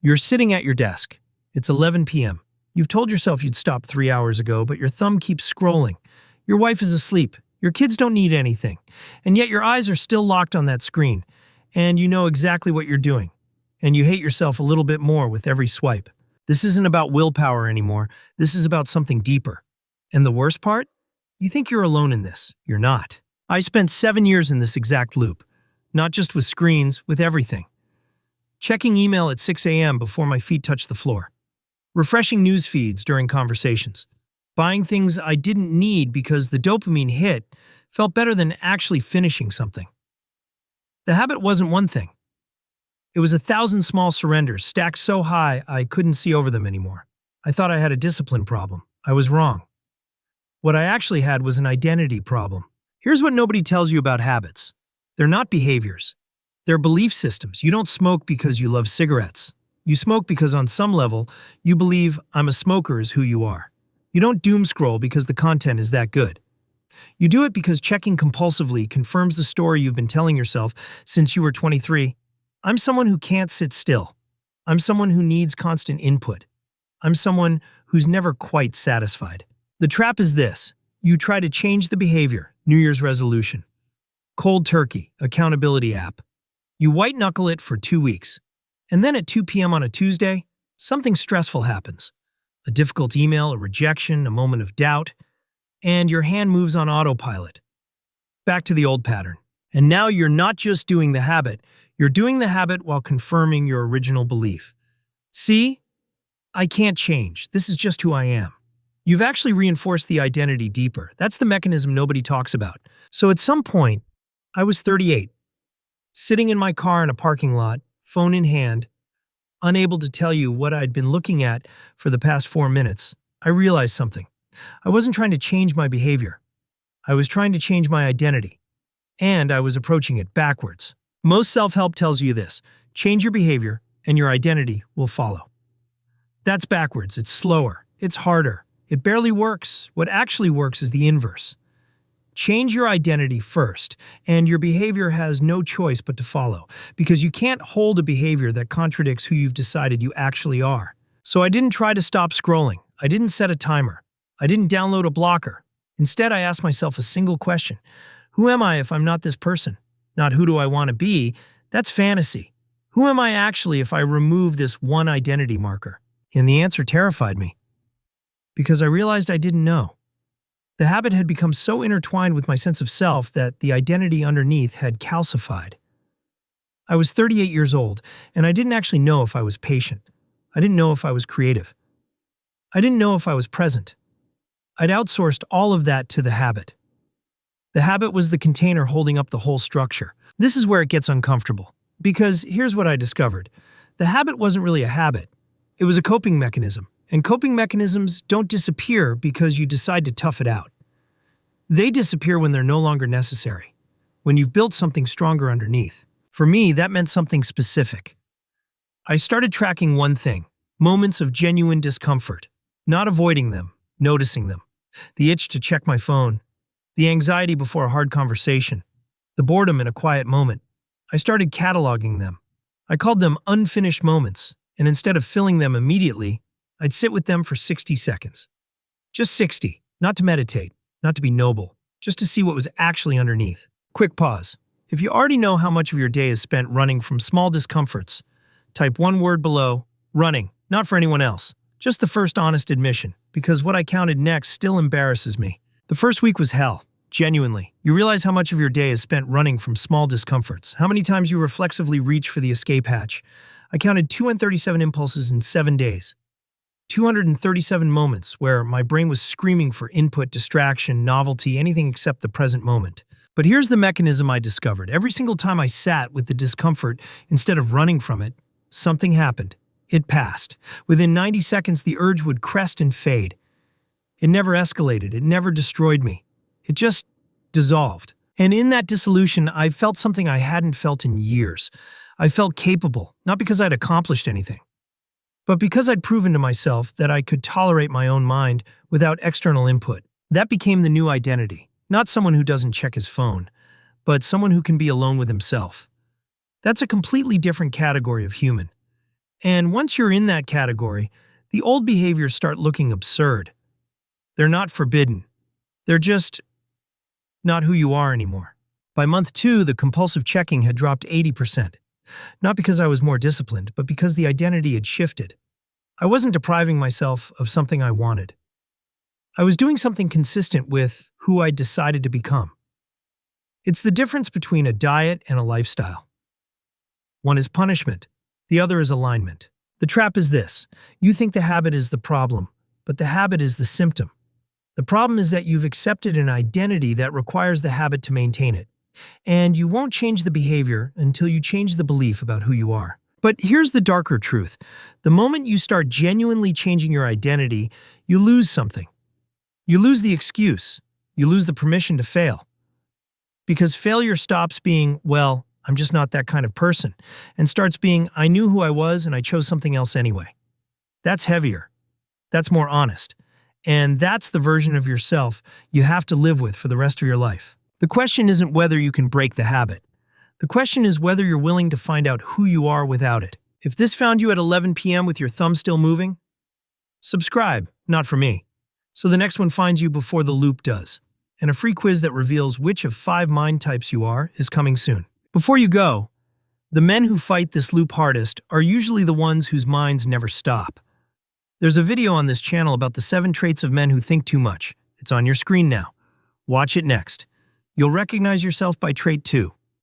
You're sitting at your desk. It's 11 p.m. You've told yourself you'd stop 3 hours ago, but your thumb keeps scrolling. Your wife is asleep. Your kids don't need anything. And yet your eyes are still locked on that screen. And you know exactly what you're doing. And you hate yourself a little bit more with every swipe. This isn't about willpower anymore. This is about something deeper. And the worst part? You think you're alone in this. You're not. I spent 7 years in this exact loop. Not just with screens, with everything. Checking email at 6 a.m. before my feet touch the floor. Refreshing news feeds during conversations. Buying things I didn't need because the dopamine hit felt better than actually finishing something. The habit wasn't one thing. It was 1,000 small surrenders stacked so high I couldn't see over them anymore. I thought I had a discipline problem. I was wrong. What I actually had was an identity problem. Here's what nobody tells you about habits. They're not behaviors. They're belief systems. You don't smoke because you love cigarettes. You smoke because on some level, you believe I'm a smoker is who you are. You don't doom scroll because the content is that good. You do it because checking compulsively confirms the story you've been telling yourself since you were 23. I'm someone who can't sit still. I'm someone who needs constant input. I'm someone who's never quite satisfied. The trap is this. You try to change the behavior, New Year's resolution. Cold turkey, accountability app. You white-knuckle it for 2 weeks. And then at 2 p.m. on a Tuesday, something stressful happens. A difficult email, a rejection, a moment of doubt, and your hand moves on autopilot. Back to the old pattern. And now you're not just doing the habit, you're doing the habit while confirming your original belief. See? I can't change. This is just who I am. You've actually reinforced the identity deeper. That's the mechanism nobody talks about. So at some point, I was 38, sitting in my car in a parking lot, phone in hand, unable to tell you what I'd been looking at for the past 4 minutes. I realized something. I wasn't trying to change my behavior. I was trying to change my identity. And I was approaching it backwards. Most self-help tells you this: change your behavior and your identity will follow. That's backwards. It's slower. It's harder. It barely works. What actually works is the inverse. Change your identity first, and your behavior has no choice but to follow, because you can't hold a behavior that contradicts who you've decided you actually are. So I didn't try to stop scrolling. I didn't set a timer. I didn't download a blocker. Instead, I asked myself a single question. Who am I if I'm not this person? Not who do I want to be? That's fantasy. Who am I actually if I remove this one identity marker? And the answer terrified me, because I realized I didn't know. The habit had become so intertwined with my sense of self that the identity underneath had calcified. I was 38 years old, and I didn't actually know if I was patient. I didn't know if I was creative. I didn't know if I was present. I'd outsourced all of that to the habit. The habit was the container holding up the whole structure. This is where it gets uncomfortable, because here's what I discovered. The habit wasn't really a habit. It was a coping mechanism. And coping mechanisms don't disappear because you decide to tough it out. They disappear when they're no longer necessary, when you've built something stronger underneath. For me, that meant something specific. I started tracking one thing: moments of genuine discomfort, not avoiding them, noticing them. The itch to check my phone, the anxiety before a hard conversation, the boredom in a quiet moment. I started cataloging them. I called them unfinished moments, and instead of filling them immediately, I'd sit with them for 60 seconds. Just 60, not to meditate, not to be noble, just to see what was actually underneath. Quick pause. If you already know how much of your day is spent running from small discomforts, type one word below: running, not for anyone else. Just the first honest admission, because what I counted next still embarrasses me. The first week was hell, genuinely. You realize how much of your day is spent running from small discomforts, how many times you reflexively reach for the escape hatch. I counted 237 impulses in 7 days. 237 moments where my brain was screaming for input, distraction, novelty, anything except the present moment. But here's the mechanism I discovered. Every single time I sat with the discomfort instead of running from it, something happened. It passed. Within 90 seconds, the urge would crest and fade. It never escalated. It never destroyed me. It just dissolved. And in that dissolution, I felt something I hadn't felt in years. I felt capable, not because I'd accomplished anything, but because I'd proven to myself that I could tolerate my own mind without external input. That became the new identity. Not someone who doesn't check his phone, but someone who can be alone with himself. That's a completely different category of human. And once you're in that category, the old behaviors start looking absurd. They're not forbidden. They're just not who you are anymore. By month 2, the compulsive checking had dropped 80%. Not because I was more disciplined, but because the identity had shifted. I wasn't depriving myself of something I wanted. I was doing something consistent with who I'd decided to become. It's the difference between a diet and a lifestyle. One is punishment, the other is alignment. The trap is this: you think the habit is the problem, but the habit is the symptom. The problem is that you've accepted an identity that requires the habit to maintain it, and you won't change the behavior until you change the belief about who you are. But here's the darker truth. The moment you start genuinely changing your identity, you lose something. You lose the excuse. You lose the permission to fail. Because failure stops being, well, I'm just not that kind of person, and starts being, I knew who I was and I chose something else anyway. That's heavier. That's more honest. And that's the version of yourself you have to live with for the rest of your life. The question isn't whether you can break the habit. The question is whether you're willing to find out who you are without it. If this found you at 11 p.m. with your thumb still moving, subscribe, not for me, so the next one finds you before the loop does. And a free quiz that reveals which of 5 mind types you are is coming soon. Before you go, the men who fight this loop hardest are usually the ones whose minds never stop. There's a video on this channel about the 7 traits of men who think too much. It's on your screen now. Watch it next. You'll recognize yourself by trait 2.